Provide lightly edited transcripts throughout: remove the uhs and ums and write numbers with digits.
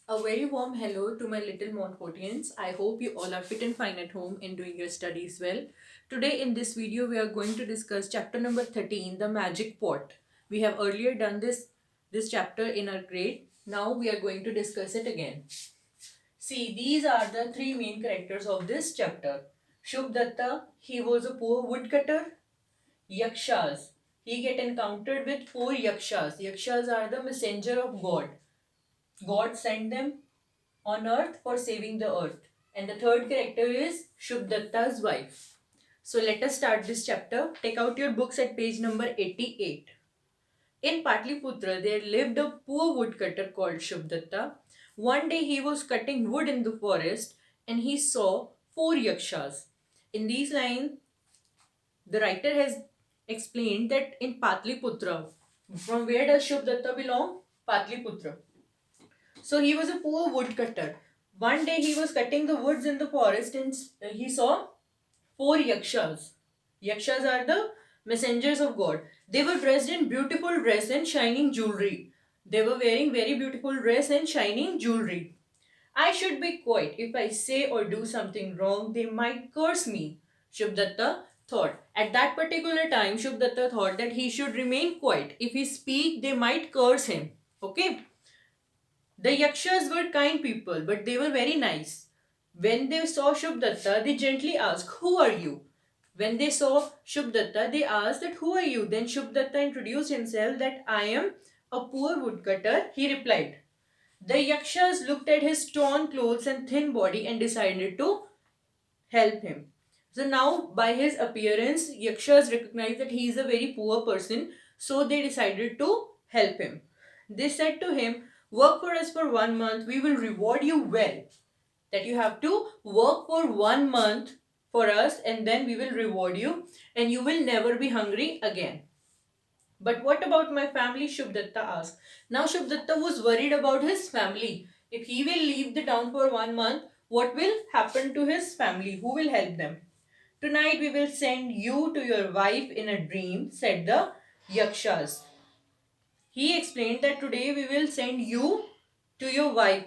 A very warm hello to my little Montfortians. I hope you all are fit and fine at home and doing your studies well. Today in this video we are going to discuss chapter number 13, the magic pot. We have earlier done this chapter in our grade. Now we are going to discuss it again. See, these are the three main characters of this chapter. Shubhdatta, he was a poor woodcutter. Yakshas, he get encountered with four yakshas. Yakshas are the messenger of God. God sent them on earth for saving the earth. And the third character is Shubhdatta's wife. So let us start this chapter. Take out your books at page number 88. In Patliputra, there lived a poor woodcutter called Shubhdatta. One day he was cutting wood in the forest and he saw four yakshas. In these lines, the writer has explained that in Patliputra, from where does Shubhdatta belong? Patliputra. So he was a poor woodcutter. One day he was cutting the woods in the forest and he saw four yakshas. Yakshas are the messengers of God. They were dressed in beautiful dress and shining jewelry. They were wearing very beautiful dress and shining jewelry. I should be quiet. If I say or do something wrong, they might curse me, Shubhdatta thought. At that particular time, Shubhdatta thought that he should remain quiet. If he speak, they might curse him. Okay. The Yakshas were kind people, but they were very nice. When they saw Shubhdatta, they gently asked, "Who are you?" When they saw Shubhdatta, they asked that, "Who are you?" Then Shubhdatta introduced himself that, "I am a poor woodcutter," he replied. The Yakshas looked at his torn clothes and thin body and decided to help him. So now, by his appearance, Yakshas recognized that he is a very poor person, so they decided to help him. They said to him, "Work for us for 1 month, we will reward you well." That you have to work for 1 month for us and then we will reward you and you will never be hungry again. But what about my family? Shubhdatta asked. Now Shubhdatta was worried about his family. If he will leave the town for 1 month, what will happen to his family? Who will help them? "Tonight we will send you to your wife in a dream," said the Yakshas. He explained that today we will send you to your wife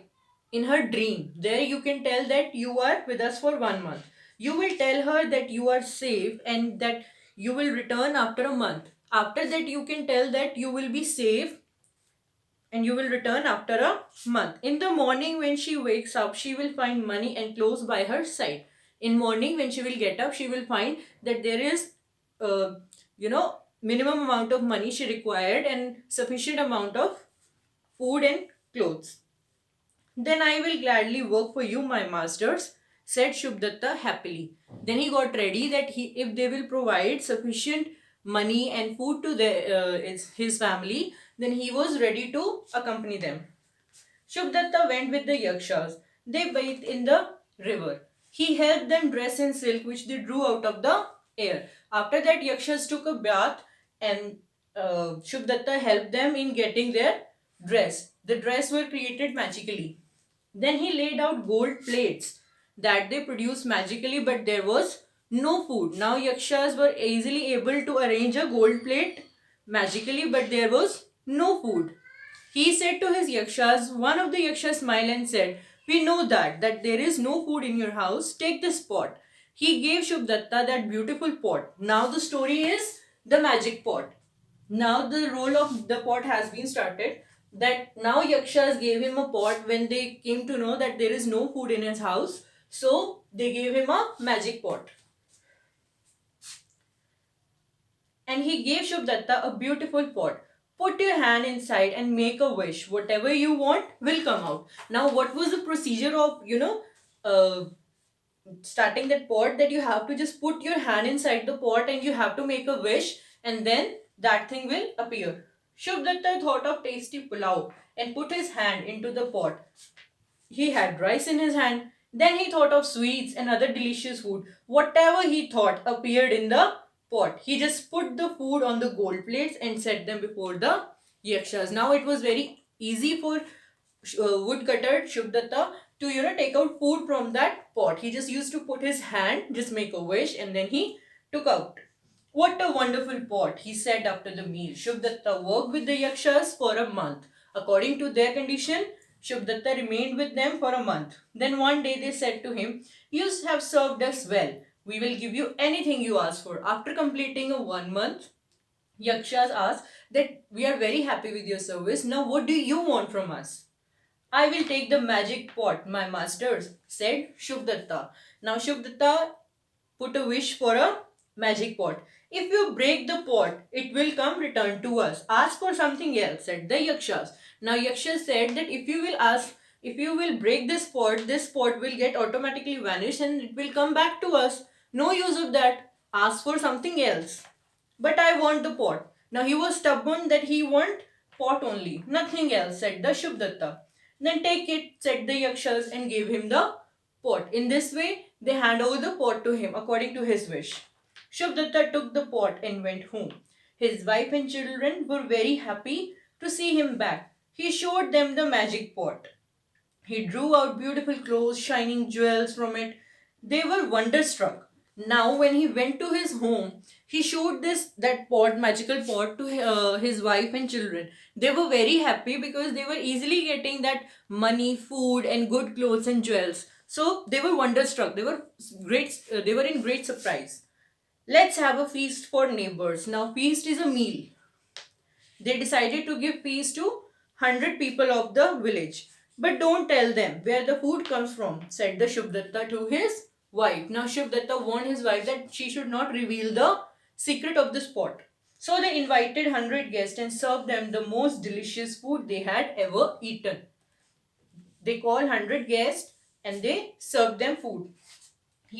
in her dream. There you can tell that you are with us for 1 month. You will tell her that you are safe and that you will return after a month. After that, you can tell that you will be safe and you will return after a month. In the morning, when she wakes up, she will find money and clothes by her side. In morning, when she will get up, she will find that there is, uh, minimum amount of money she required and sufficient amount of food and clothes. "Then I will gladly work for you, my masters," said Shubhdatta happily. Then he got ready that if they will provide sufficient money and food to his family, then he was ready to accompany them. Shubhdatta went with the Yakshas. They bathed in the river. He helped them dress in silk which they drew out of the air. After that, Yakshas took a bath and Shubhdatta helped them in getting their dress. The dress were created magically. Then he laid out gold plates that they produced magically, but there was no food. Now Yakshas were easily able to arrange a gold plate magically, but there was no food. He said to his Yakshas, one of the Yakshas smiled and said, "We know that there is no food in your house. Take this pot." He gave Shubhdatta that beautiful pot. Now the story is the magic pot. Now the role of the pot has been started, that now Yakshas gave him a pot when they came to know that there is no food in his house. So they gave him a magic pot. And he gave Shubhdatta a beautiful pot. "Put your hand inside and make a wish. Whatever you want will come out." Now what was the procedure of, uh, starting that pot? That you have to just put your hand inside the pot and you have to make a wish and then that thing will appear. Shubhdatta thought of tasty pulao and put his hand into the pot. He had rice in his hand. Then he thought of sweets and other delicious food. Whatever he thought appeared in the pot. He just put the food on the gold plates and set them before the yakshas. Now it was very easy for woodcutter Shubhdatta to take out food from that pot. He just used to put his hand, just make a wish, and then he took out. "What a wonderful pot," he said after the meal. Shubhdatta worked with the yakshas for a month. According to their condition, Shubdatta remained with them for a month. Then one day they said to him, "You have served us well. We will give you anything you ask for." After completing a 1 month, Yakshas asked that we are very happy with your service. Now what do you want from us? "I will take the magic pot, my masters," said Shubdatta. Now Shubdatta put a wish for a magic pot. "If you break the pot, it will come return to us. Ask for something else," said the Yakshas. Now Yakshas said that if you will break this pot will get automatically vanish and it will come back to us. No use of that. Ask for something else. "But I want the pot." Now he was stubborn that he want pot only, nothing else, said the Shubdatta. "Then take it," said the Yakshas, and gave him the pot. In this way, they hand over the pot to him according to his wish. Shubdatta took the pot and went home. His wife and children were very happy to see him back. He showed them the magic pot. He drew out beautiful clothes, shining jewels from it. They were wonderstruck. Now, when he went to his home, he showed that pot, magical pot, to his wife and children. They were very happy because they were easily getting that money, food, and good clothes and jewels. So they were wonderstruck. They were great. They were in great surprise. "Let's have a feast for neighbors." Now, feast is a meal. They decided to give feast to 100 people of the village. "But don't tell them where the food comes from," said the Shubdatta to his wife. Now Shubdatta warned his wife that she should not reveal the secret of the spot. So they invited 100 guests and served them the most delicious food they had ever eaten. They called 100 guests and they served them food.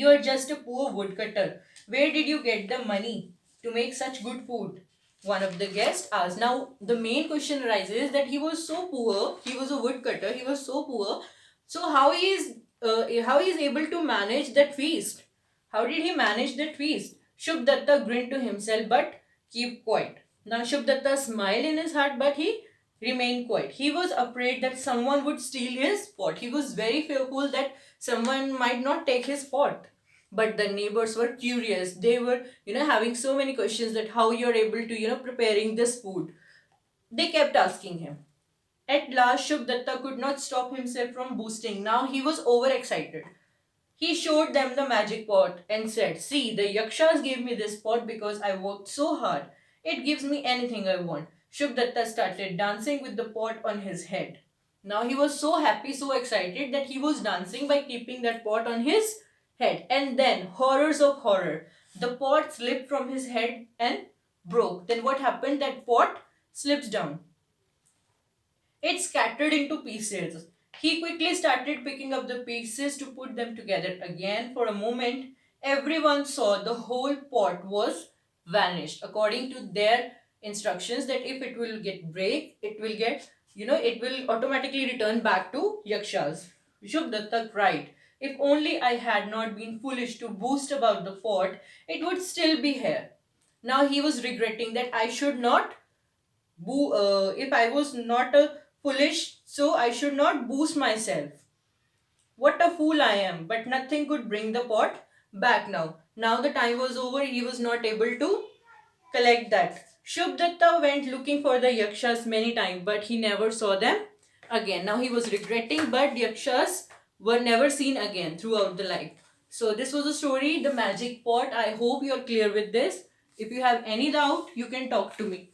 "You are just a poor woodcutter. Where did you get the money to make such good food?" one of the guests asked. Now, the main question arises that he was so poor, he was a woodcutter, he was so poor. So, how he is able to manage that feast? How did he manage that feast? Shubdatta grinned to himself but keep quiet. Now, Shubdatta smiled in his heart but he remained quiet. He was afraid that someone would steal his pot. He was very fearful that someone might not take his pot. But the neighbors were curious. They were, having so many questions that how you're able to, preparing this food. They kept asking him. At last, Shubdatta could not stop himself from boasting. Now he was overexcited. He showed them the magic pot and said, "See, the Yakshas gave me this pot because I worked so hard. It gives me anything I want." Shubdatta started dancing with the pot on his head. Now he was so happy, so excited that he was dancing by keeping that pot on his head. And then, horrors of horror, the pot slipped from his head and broke. Then what happened? That pot slips down. It scattered into pieces. He quickly started picking up the pieces to put them together again. For a moment, everyone saw the whole pot was vanished. According to their instructions, that if it will get break, it will get, it will automatically return back to Yakshas. Shubdatta cried, "If only I had not been foolish to boast about the pot, it would still be here." Now he was regretting that I should not if I was not a foolish, so I should not boost myself. What a fool I am! But nothing could bring the pot back now. Now the time was over, he was not able to collect that. Shubdatta went looking for the Yakshas many times, but he never saw them again. Now he was regretting, but Yakshas were never seen again throughout the life. So this was the story, The Magic Pot. I hope you are clear with this. If you have any doubt, you can talk to me.